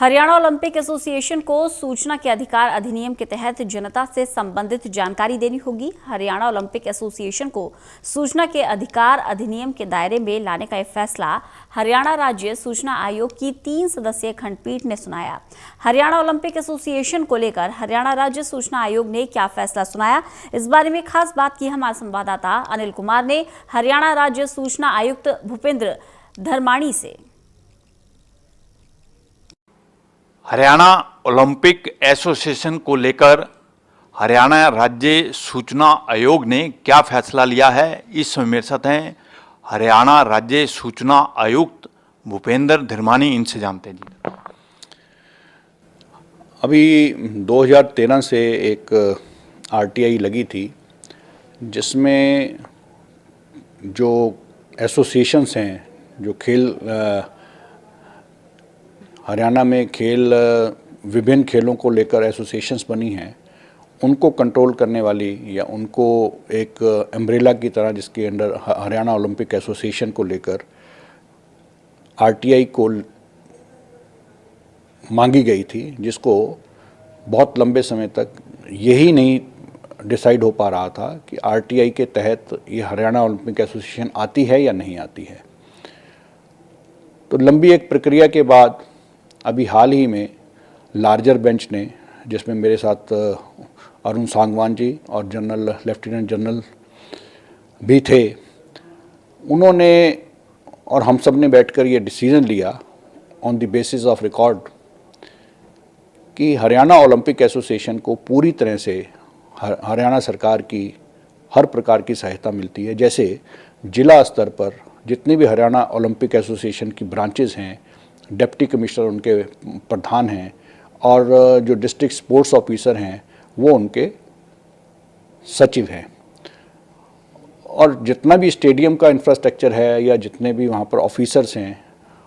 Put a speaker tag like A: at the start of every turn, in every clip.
A: Haryana Olympic association को सूचना के अधिकार अधिनियम के तहत जनता से संबंधित जानकारी देनी होगी। हरियाणा ओलंपिक एसोसिएशन को सूचना के अधिकार अधिनियम के दायरे में लाने का यह फैसला हरियाणा राज्य सूचना आयोग की 3 सदस्यीय खंडपीठ ने सुनाया। हरियाणा ओलंपिक एसोसिएशन को लेकर हरियाणा राज्य सूचना आयोग ने क्या फैसला सुनाया, इस बारे में खास बात की हमारे संवाददाता अनिल कुमार ने हरियाणा राज्य सूचना आयुक्त भूपेंद्र धर्माणी से।
B: हरियाणा ओलंपिक एसोसिएशन को लेकर हरियाणा राज्य सूचना आयोग ने क्या फैसला लिया है, इस समय मेरे साथ हैं हरियाणा राज्य सूचना आयुक्त भूपेंद्र धर्माणी। इनसे जानते हैं जी।
C: अभी 2013 से एक आरटीआई लगी थी, जिसमें जो एसोसिएशंस हैं, जो खेल हरियाणा में विभिन्न खेलों को लेकर एसोसिएशंस बनी हैं, उनको कंट्रोल करने वाली या उनको एक अम्ब्रेला की तरह जिसके अंडर हरियाणा ओलंपिक एसोसिएशन को लेकर आरटीआई को मांगी गई थी, जिसको बहुत लंबे समय तक यही नहीं डिसाइड हो पा रहा था कि आरटीआई के तहत ये हरियाणा ओलंपिक एसोसिएशन आती है या नहीं आती है। तो लंबी एक प्रक्रिया के बाद अभी हाल ही में लार्जर बेंच ने, जिसमें मेरे साथ अरुण सांगवान जी और जनरल लेफ्टिनेंट जनरल भी थे, उन्होंने और हम सब ने बैठकर ये डिसीजन लिया on the basis of record कि हरियाणा ओलंपिक एसोसिएशन को पूरी तरह से हरियाणा सरकार की हर प्रकार की सहायता मिलती है। जैसे जिला स्तर पर जितनी भी हरियाणा ओलंपिक एसोसिएशन की ब्रांचेस हैं, डिप्टी कमिश्नर उनके प्रधान हैं और जो डिस्ट्रिक्ट स्पोर्ट्स ऑफिसर हैं वो उनके सचिव हैं, और जितना भी स्टेडियम का इंफ्रास्ट्रक्चर है या जितने भी वहाँ पर ऑफिसर्स हैं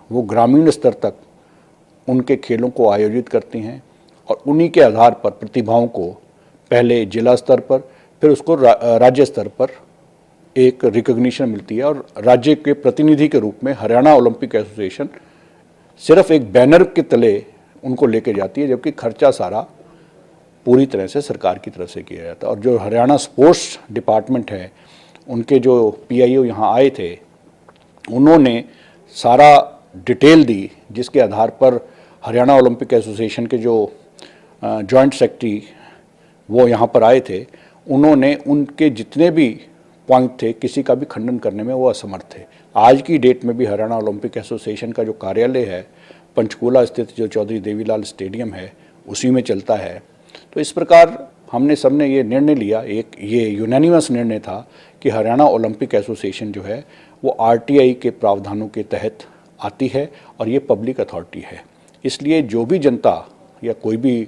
C: वो ग्रामीण स्तर तक उनके खेलों को आयोजित करती हैं और उन्हीं के आधार पर प्रतिभाओं को पहले जिला स्तर पर, फिर उसको राज्य स्तर पर एक रिकॉग्निशन मिलती है। और राज्य के प्रतिनिधि के रूप में हरियाणा ओलंपिक एसोसिएशन सिर्फ एक बैनर के तले उनको लेके जाती है, जबकि खर्चा सारा पूरी तरह से सरकार की तरफ से किया जाता है। और जो हरियाणा स्पोर्ट्स डिपार्टमेंट है, उनके जो पीआईओ यहाँ आए थे, उन्होंने सारा डिटेल दी, जिसके आधार पर हरियाणा ओलंपिक एसोसिएशन के जो जॉइंट सेक्रेटरी वो यहाँ पर आए थे, उन्होंने उनके जितने भी पॉइंट थे किसी का भी खंडन करने में वो असमर्थ थे। आज की डेट में भी हरियाणा ओलंपिक एसोसिएशन का जो कार्यालय है पंचकूला स्थित जो चौधरी देवीलाल स्टेडियम है, उसी में चलता है। तो इस प्रकार हमने सबने ये निर्णय लिया, एक ये यूनानिमस निर्णय था कि हरियाणा ओलंपिक एसोसिएशन जो है वो आरटीआई के प्रावधानों के तहत आती है और ये पब्लिक अथॉरिटी है। इसलिए जो भी जनता या कोई भी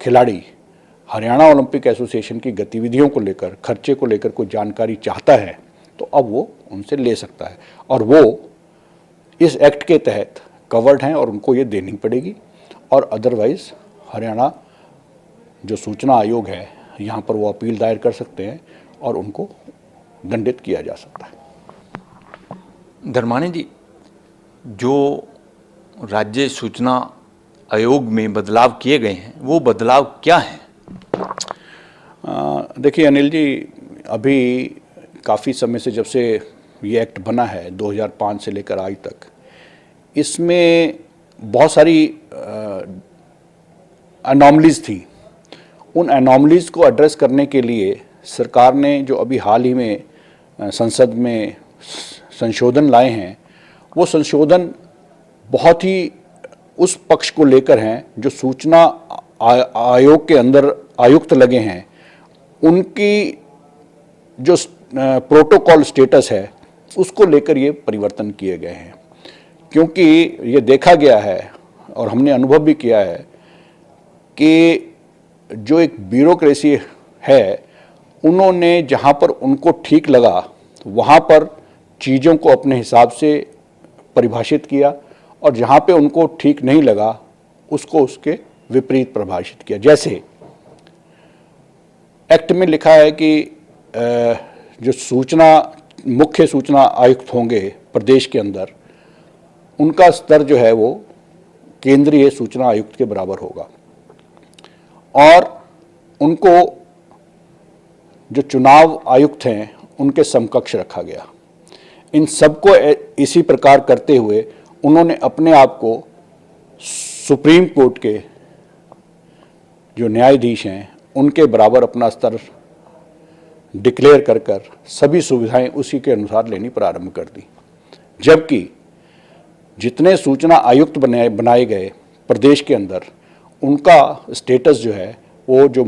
C: खिलाड़ी हरियाणा ओलंपिक एसोसिएशन की गतिविधियों को लेकर, खर्चे को लेकर कोई जानकारी चाहता है तो अब वो उनसे ले सकता है, और वो इस एक्ट के तहत कवर्ड हैं और उनको ये देनी पड़ेगी। और अदरवाइज़ हरियाणा जो सूचना आयोग है यहाँ पर वो अपील दायर कर सकते हैं और उनको दंडित किया जा सकता है।
B: धर्माणी जी, जो राज्य सूचना आयोग में बदलाव किए गए हैं वो बदलाव क्या हैं?
C: देखिए अनिल जी, अभी काफ़ी समय से जब से ये एक्ट बना है 2005 से लेकर आज तक, इसमें बहुत सारी अनॉमलीज थी। उन अनॉमलीज को एड्रेस करने के लिए सरकार ने जो अभी हाल ही में संसद में संशोधन लाए हैं, वो संशोधन बहुत ही उस पक्ष को लेकर हैं जो सूचना आयोग के अंदर आयुक्त लगे हैं, उनकी जो प्रोटोकॉल स्टेटस है उसको लेकर ये परिवर्तन किए गए हैं। क्योंकि ये देखा गया है और हमने अनुभव भी किया है कि जो एक ब्यूरोक्रेसी है, उन्होंने जहाँ पर उनको ठीक लगा वहाँ पर चीज़ों को अपने हिसाब से परिभाषित किया, और जहाँ पे उनको ठीक नहीं लगा उसको उसके विपरीत परिभाषित किया। जैसे एक्ट में लिखा है कि जो मुख्य सूचना आयुक्त होंगे प्रदेश के अंदर, उनका स्तर जो है वो केंद्रीय सूचना आयुक्त के बराबर होगा और उनको जो चुनाव आयुक्त हैं उनके समकक्ष रखा गया। इन सबको इसी प्रकार करते हुए उन्होंने अपने आप को सुप्रीम कोर्ट के जो न्यायाधीश हैं उनके बराबर अपना स्तर डिक्लेयर कर सभी सुविधाएं उसी के अनुसार लेनी प्रारंभ कर दी। जबकि जितने सूचना आयुक्त बनाए गए प्रदेश के अंदर, उनका स्टेटस जो है वो जो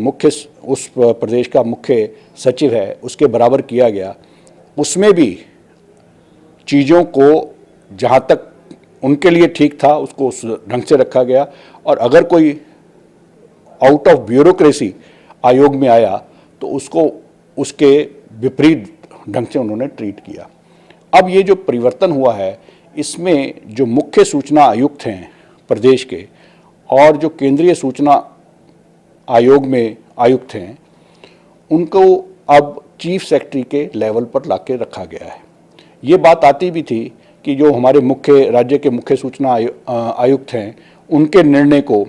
C: उस प्रदेश का मुख्य सचिव है उसके बराबर किया गया। उसमें भी चीज़ों को जहाँ तक उनके लिए ठीक था उसको उस ढंग से रखा गया और अगर कोई आउट ऑफ ब्यूरोक्रेसी आयोग में आया तो उसको उसके विपरीत ढंग से उन्होंने ट्रीट किया। अब ये जो परिवर्तन हुआ है इसमें जो मुख्य सूचना आयुक्त हैं प्रदेश के और जो केंद्रीय सूचना आयोग में आयुक्त हैं उनको अब चीफ सेक्रेटरी के लेवल पर लाके रखा गया है। ये बात आती भी थी कि जो हमारे राज्य के मुख्य सूचना आयुक्त हैं उनके निर्णय को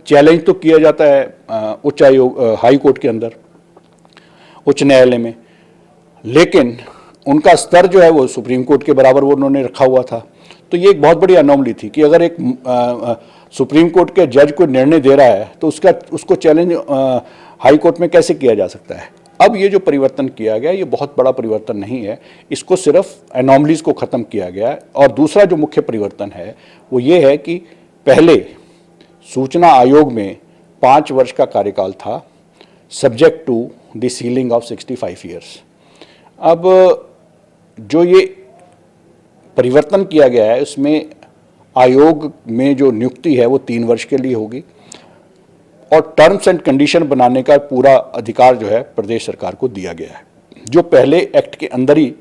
C: चैलेंज तो किया जाता है उच्च आयोग हाई कोर्ट के अंदर, उच्च न्यायालय में, लेकिन उनका स्तर जो है वो सुप्रीम कोर्ट के बराबर वो उन्होंने रखा हुआ था। तो ये एक बहुत बड़ी अनोमली थी कि अगर एक सुप्रीम कोर्ट के जज को निर्णय दे रहा है तो उसको चैलेंज हाई कोर्ट में कैसे किया जा सकता है। अब ये जो परिवर्तन किया गया ये बहुत बड़ा परिवर्तन नहीं है, इसको सिर्फ एनोमलीज को ख़त्म किया गया है। और दूसरा जो मुख्य परिवर्तन है वो ये है कि पहले सूचना आयोग में 5 वर्ष का कार्यकाल था subject to the ceiling of 65 years. अब जो ये परिवर्तन किया गया है उसमें आयोग में जो नियुक्ति है वो 3 वर्ष के लिए होगी और टर्म्स एंड कंडीशन बनाने का पूरा अधिकार जो है प्रदेश सरकार को दिया गया है, जो पहले एक्ट के अंदर ही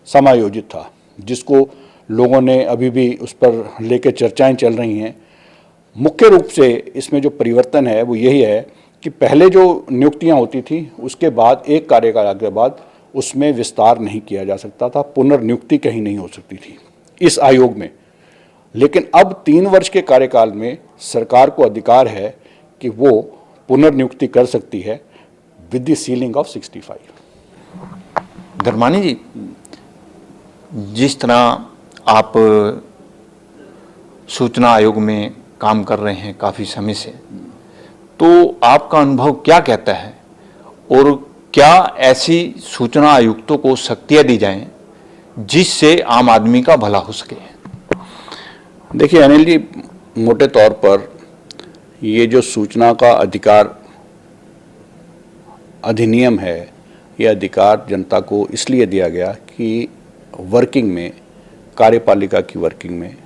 C: समायोजित था, जिसको लोगों ने अभी भी उस पर लेकर चर्चाएं चल रही हैं। मुख्य रूप से इसमें जो परिवर्तन है वो यही है कि पहले जो नियुक्तियां होती थी उसके बाद एक कार्यकाल के बाद उसमें विस्तार नहीं किया जा सकता था, पुनर्नियुक्ति कहीं नहीं हो सकती थी इस आयोग में। लेकिन अब 3 वर्ष के कार्यकाल में सरकार को अधिकार है कि वो पुनर्नियुक्ति कर सकती है with the ceiling of 65।
B: Dharmani ji, जिस तरह आप सूचना आयोग में काम कर रहे हैं काफ़ी समय से, तो आपका अनुभव क्या कहता है और क्या ऐसी सूचना आयुक्तों को शक्तियाँ दी जाएं जिससे आम आदमी का भला हो सके?
C: देखिए अनिल जी, मोटे तौर पर ये जो सूचना का अधिकार अधिनियम है, ये अधिकार जनता को इसलिए दिया गया कि वर्किंग में, कार्यपालिका की वर्किंग में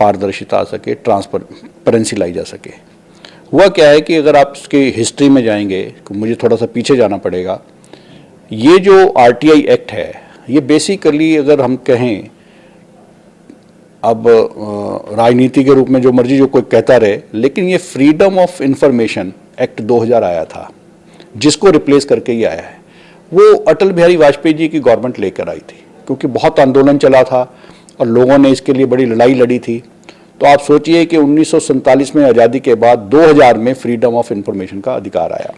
C: पारदर्शिता आ सके, ट्रांसपेरेंसी लाई जा सके। हुआ क्या है कि अगर आप इसकी हिस्ट्री में जाएंगे तो मुझे थोड़ा सा पीछे जाना पड़ेगा। ये जो RTI एक्ट है ये बेसिकली अगर हम कहें, अब राजनीति के रूप में जो मर्जी जो कोई कहता रहे, लेकिन ये फ्रीडम ऑफ इंफॉर्मेशन एक्ट 2000 आया था जिसको रिप्लेस करके ही आया है। वो अटल बिहारी वाजपेयी जी की गवर्नमेंट लेकर आई थी क्योंकि बहुत आंदोलन चला था और लोगों ने इसके लिए बड़ी लड़ाई लड़ी थी। तो आप सोचिए कि 1947 में आज़ादी के बाद 2000 में फ्रीडम ऑफ इंफॉर्मेशन का अधिकार आया,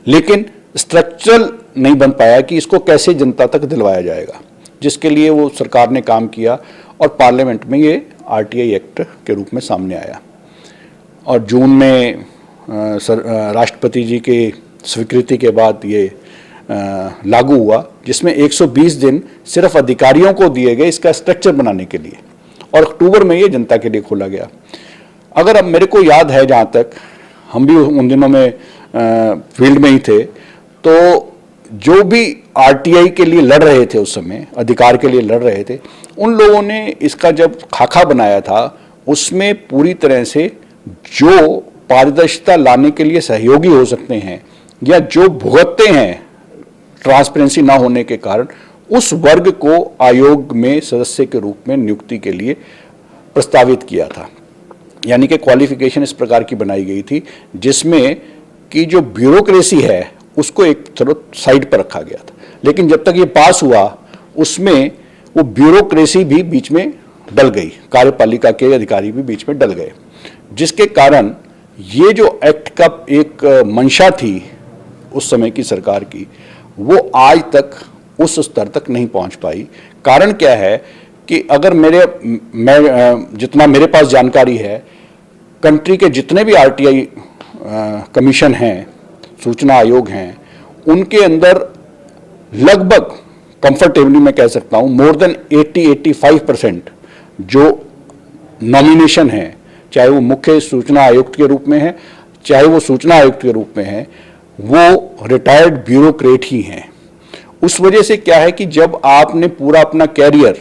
C: लेकिन स्ट्रक्चरल नहीं बन पाया कि इसको कैसे जनता तक दिलवाया जाएगा, जिसके लिए वो सरकार ने काम किया और पार्लियामेंट में ये RTI एक्ट के रूप में सामने आया। और जून में राष्ट्रपति जी की स्वीकृति के बाद ये लागू हुआ, जिसमें 120 दिन सिर्फ अधिकारियों को दिए गए इसका स्ट्रक्चर बनाने के लिए, और अक्टूबर में ये जनता के लिए खोला गया। अगर अब मेरे को याद है, जहाँ तक हम भी उन दिनों में फील्ड में ही थे, तो जो भी RTI के लिए लड़ रहे थे उस समय, अधिकार के लिए लड़ रहे थे, उन लोगों ने इसका जब खाका बनाया था उसमें पूरी तरह से जो पारदर्शिता लाने के लिए सहयोगी हो सकते हैं या जो भुगतते हैं ट्रांसपेरेंसी ना होने के कारण, उस वर्ग को आयोग में सदस्य के रूप में नियुक्ति के लिए प्रस्तावित किया था। यानी कि क्वालिफिकेशन इस प्रकार की बनाई गई थी जिसमें कि जो ब्यूरोक्रेसी है उसको एक तरफ साइड पर रखा गया था। लेकिन जब तक ये पास हुआ उसमें वो ब्यूरोक्रेसी भी बीच में डल गई, कार्यपालिका के अधिकारी भी बीच में डल गए। जिसके कारण ये जो एक्ट का एक मंशा थी उस समय की सरकार की, वो आज तक उस स्तर तक नहीं पहुंच पाई। कारण क्या है कि अगर जितना मेरे पास जानकारी है, कंट्री के जितने भी आरटीआई कमीशन हैं, सूचना आयोग हैं, उनके अंदर लगभग कंफर्टेबली मैं कह सकता हूं मोर देन 80-85% जो नॉमिनेशन है, चाहे वो मुख्य सूचना आयुक्त के रूप में है, चाहे वो सूचना आयुक्त के रूप में है, वो रिटायर्ड ब्यूरोक्रेट ही हैं। उस वजह से क्या है कि जब आपने पूरा अपना कैरियर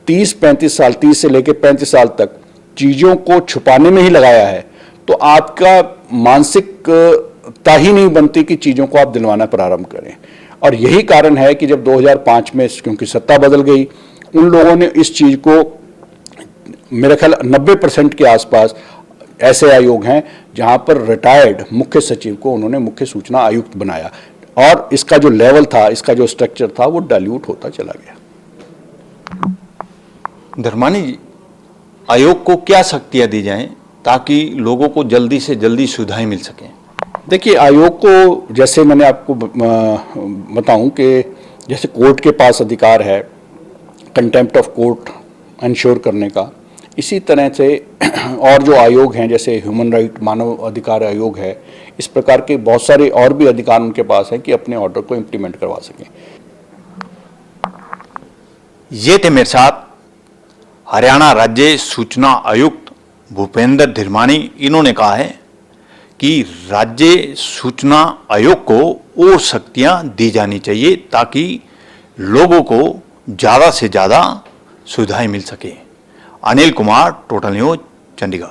C: 30-35 साल, 30 से लेकर 35 साल तक चीज़ों को छुपाने में ही लगाया है, तो आपका मानसिकता ही नहीं बनती कि चीज़ों को आप दिलवाना प्रारंभ करें। और यही कारण है कि जब 2005 में क्योंकि सत्ता बदल गई, उन लोगों ने इस चीज़ को, मेरे ख्याल 90% के आसपास ऐसे आयोग हैं जहां पर रिटायर्ड मुख्य सचिव को उन्होंने मुख्य सूचना आयुक्त बनाया, और इसका जो लेवल था, इसका जो स्ट्रक्चर था, वो डाइल्यूट होता चला गया।
B: धर्मानी जी, आयोग को क्या शक्तियां दी जाएं ताकि लोगों को जल्दी से जल्दी सुविधाएं मिल सकें?
C: देखिए, आयोग को जैसे मैंने आपको बताऊं कि जैसे कोर्ट के पास अधिकार है कंटेम्प्ट ऑफ कोर्ट इंश्योर करने का, इसी तरह से और जो आयोग हैं जैसे ह्यूमन राइट मानव अधिकार आयोग है, इस प्रकार के बहुत सारे और भी अधिकार उनके पास हैं कि अपने ऑर्डर को इम्प्लीमेंट करवा सकें।
B: ये थे मेरे साथ हरियाणा राज्य सूचना आयुक्त भूपेंद्र धीरमानी। इन्होंने कहा है कि राज्य सूचना आयोग को और शक्तियां दी जानी चाहिए ताकि लोगों को ज़्यादा से ज़्यादा सुविधाएं मिल सके। Anil Kumar, total news, Chandigarh.